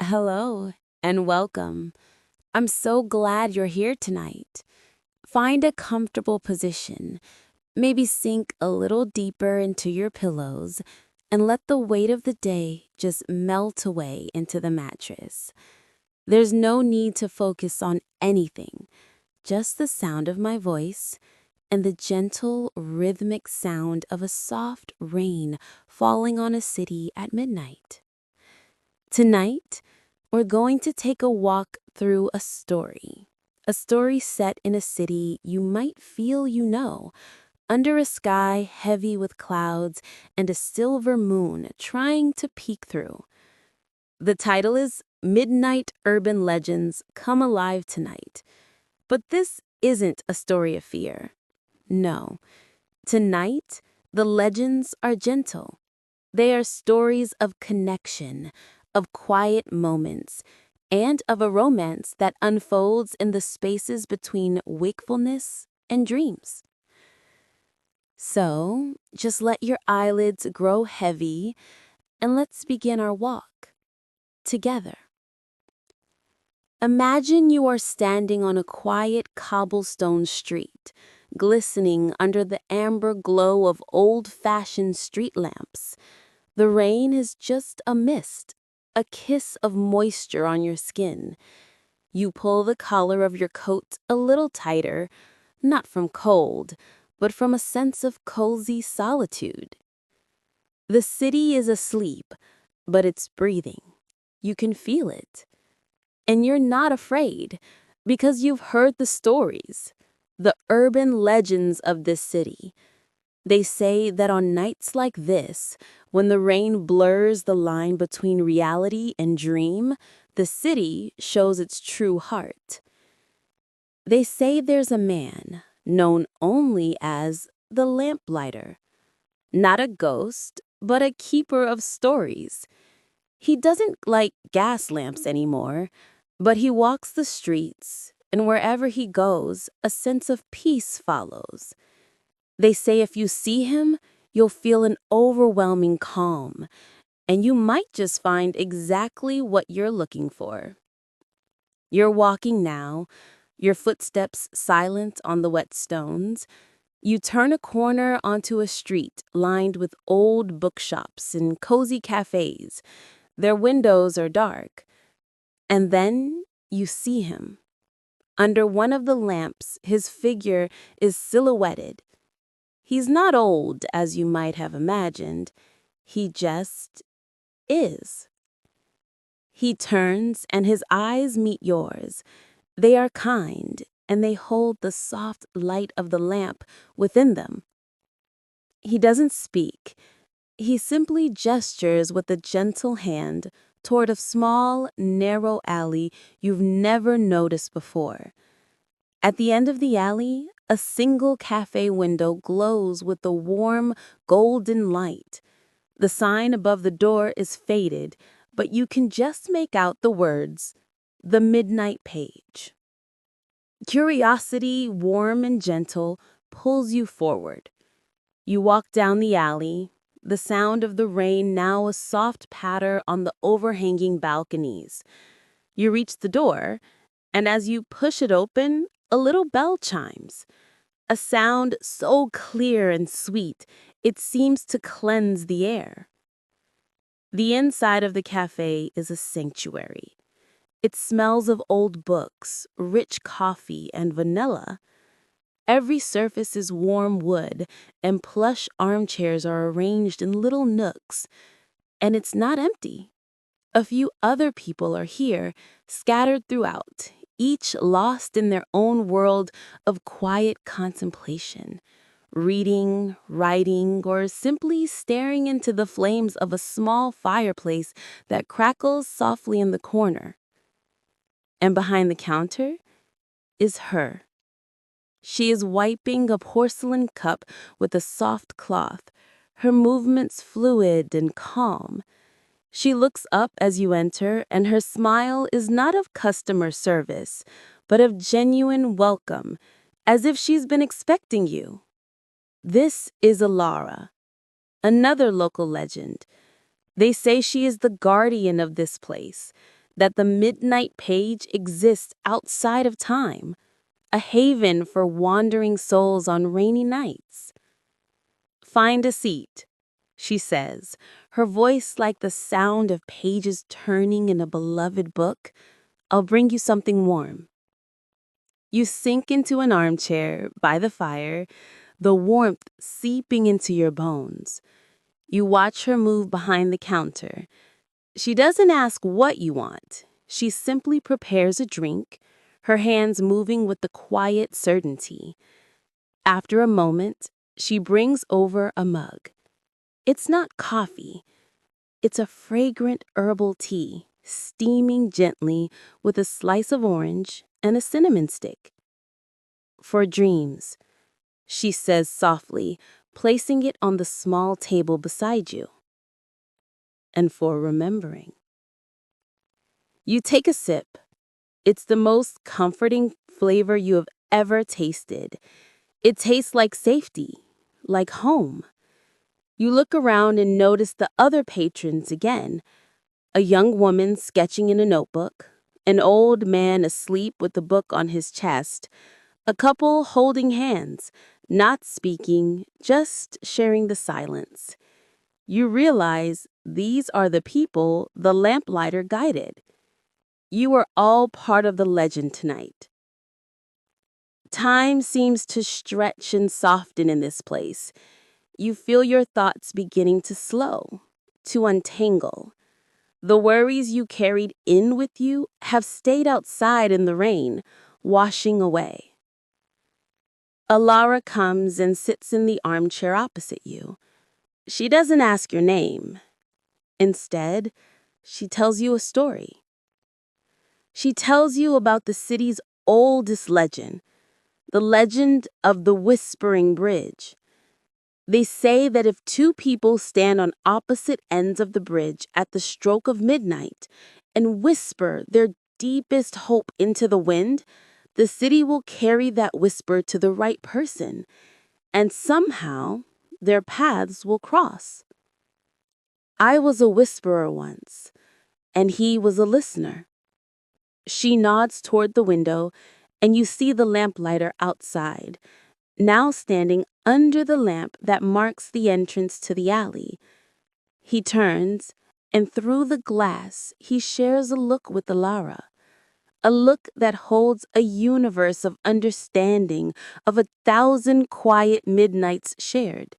Hello and welcome. I'm so glad you're here tonight. Find a comfortable position, maybe sink a little deeper into your pillows, and let the weight of the day just melt away into the mattress. There's no need to focus on anything, just the sound of my voice and the gentle, rhythmic sound of a soft rain falling on a city at midnight. Tonight, we're going to take a walk through a story set in a city you might feel you know, under a sky heavy with clouds and a silver moon trying to peek through. The title is Midnight Urban Legends Come Alive Tonight. But this isn't a story of fear. No. Tonight, the legends are gentle. They are stories of connection, of quiet moments, and of a romance that unfolds in the spaces between wakefulness and dreams. So, just let your eyelids grow heavy and let's begin our walk together. Imagine you are standing on a quiet cobblestone street, glistening under the amber glow of old-fashioned street lamps. The rain is just a mist, a kiss of moisture on your skin. You pull the collar of your coat a little tighter, not from cold, but from a sense of cozy solitude. The city is asleep, but it's breathing. You can feel it. And you're not afraid, because you've heard the stories, the urban legends of this city. They say that on nights like this, when the rain blurs the line between reality and dream, the city shows its true heart. They say there's a man, known only as the lamplighter. Not a ghost, but a keeper of stories. He doesn't light gas lamps anymore, but he walks the streets, and wherever he goes, a sense of peace follows. They say if you see him, you'll feel an overwhelming calm, and you might just find exactly what you're looking for. You're walking now, your footsteps silent on the wet stones. You turn a corner onto a street lined with old bookshops and cozy cafes. Their windows are dark. And then you see him. Under one of the lamps, his figure is silhouetted. He's not old, as you might have imagined. He just is. He turns, and his eyes meet yours. They are kind, and they hold the soft light of the lamp within them. He doesn't speak. He simply gestures with a gentle hand toward a small, narrow alley you've never noticed before. At the end of the alley, a single cafe window glows with a warm, golden light. The sign above the door is faded, but you can just make out the words, "The Midnight Page." Curiosity, warm and gentle, pulls you forward. You walk down the alley, the sound of the rain now a soft patter on the overhanging balconies. You reach the door, and as you push it open, a little bell chimes. A sound so clear and sweet, it seems to cleanse the air. The inside of the cafe is a sanctuary. It smells of old books, rich coffee, and vanilla. Every surface is warm wood, and plush armchairs are arranged in little nooks. And it's not empty. A few other people are here, scattered throughout, each lost in their own world of quiet contemplation, reading, writing, or simply staring into the flames of a small fireplace that crackles softly in the corner. And behind the counter is her. She is wiping a porcelain cup with a soft cloth, her movements fluid and calm. She looks up as you enter, and her smile is not of customer service, but of genuine welcome, as if she's been expecting you. This is Alara, another local legend. They say she is the guardian of this place, that the midnight page exists outside of time, a haven for wandering souls on rainy nights. "Find a seat," she says, her voice like the sound of pages turning in a beloved book. "I'll bring you something warm." You sink into an armchair by the fire, the warmth seeping into your bones. You watch her move behind the counter. She doesn't ask what you want. She simply prepares a drink, her hands moving with the quiet certainty. After a moment, she brings over a mug. It's not coffee. It's a fragrant herbal tea, steaming gently with a slice of orange and a cinnamon stick. "For dreams," she says softly, placing it on the small table beside you. "And for remembering." You take a sip. It's the most comforting flavor you have ever tasted. It tastes like safety, like home. You look around and notice the other patrons again. A young woman sketching in a notebook, an old man asleep with a book on his chest, a couple holding hands, not speaking, just sharing the silence. You realize these are the people the lamplighter guided. You are all part of the legend tonight. Time seems to stretch and soften in this place. You feel your thoughts beginning to slow, to untangle. The worries you carried in with you have stayed outside in the rain, washing away. Alara comes and sits in the armchair opposite you. She doesn't ask your name. Instead, she tells you a story. She tells you about the city's oldest legend, the legend of the Whispering Bridge. They say that if two people stand on opposite ends of the bridge at the stroke of midnight and whisper their deepest hope into the wind, the city will carry that whisper to the right person, and somehow their paths will cross. I was a whisperer once, and he was a listener. She nods toward the window, and you see the lamplighter outside, now standing under the lamp that marks the entrance to the alley. He turns, and through the glass, he shares a look with Alara, a look that holds a universe of understanding of 1,000 quiet midnights shared.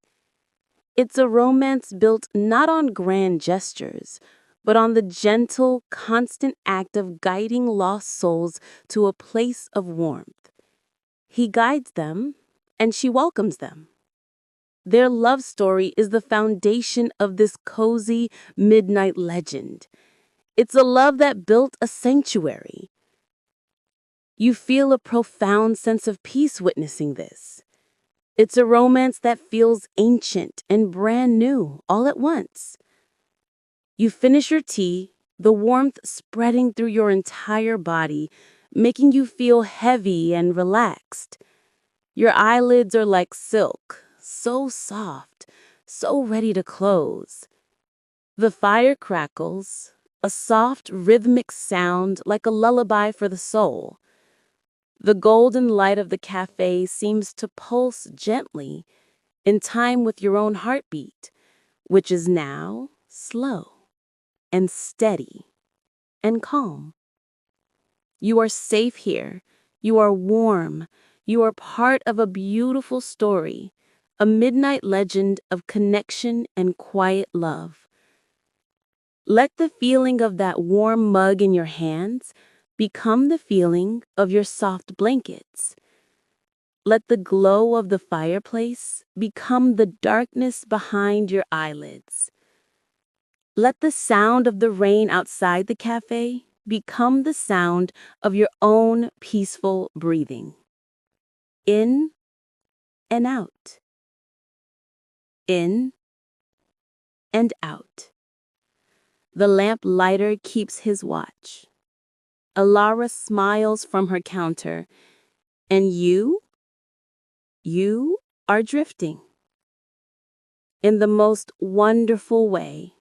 It's a romance built not on grand gestures, but on the gentle, constant act of guiding lost souls to a place of warmth. He guides them, and she welcomes them. Their love story is the foundation of this cozy midnight legend. It's a love that built a sanctuary. You feel a profound sense of peace witnessing this. It's a romance that feels ancient and brand new all at once. You finish your tea, the warmth spreading through your entire body, making you feel heavy and relaxed. Your eyelids are like silk, so soft, so ready to close. The fire crackles, a soft, rhythmic sound like a lullaby for the soul. The golden light of the cafe seems to pulse gently, in time with your own heartbeat, which is now slow and steady and calm. You are safe here. You are warm. You are part of a beautiful story, a midnight legend of connection and quiet love. Let the feeling of that warm mug in your hands become the feeling of your soft blankets. Let the glow of the fireplace become the darkness behind your eyelids. Let the sound of the rain outside the cafe become the sound of your own peaceful breathing. In and out. In and out. The lamp lighter keeps his watch. Alara smiles from her counter. And you are drifting. In the most wonderful way.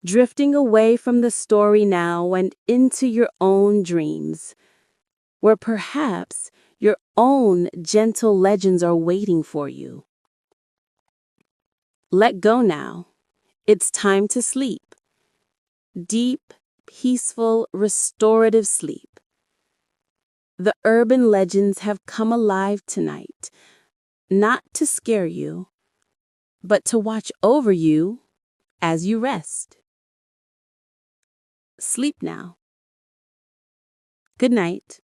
drifting away from the story now and into your own dreams, where perhaps your own gentle legends are waiting for you. Let go now. It's time to sleep. Deep, peaceful, restorative sleep. The urban legends have come alive tonight, not to scare you, but to watch over you as you rest. Sleep now. Good night.